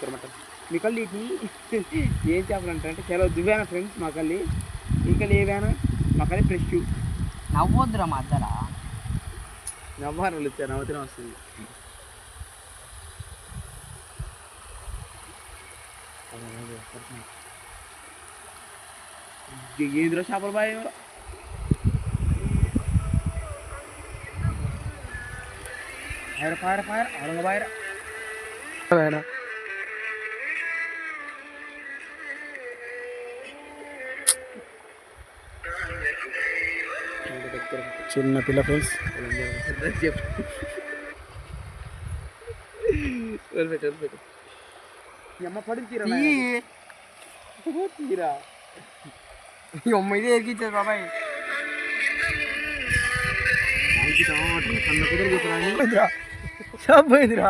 అనమాట. మీ కళ్ళీకి ఏం చేపలు అంటే చాలా దువ్వానా ఫ్రెండ్స్. మా కళ్ళీ ఇంకా లేవానా మా కళ్ళీ ఫ్రెష్. నవ్వొద్దురా మా అద్దరా, నవ్వారు వాళ్ళు వచ్చారు, నవ్వుతూనే వస్తుంది. ఏంద్ర చేపలు బాయ్ పాయర పాయర అడగ పాయర చిన్న పిల్ల ఫ్రెండ్స్. అమ్మ పడి తీరా తీరా అమ్మ ఇదే ఎరికిచ్చారు బాబాయ్. కన్న కుదరు కూతురా పోయిందిరా.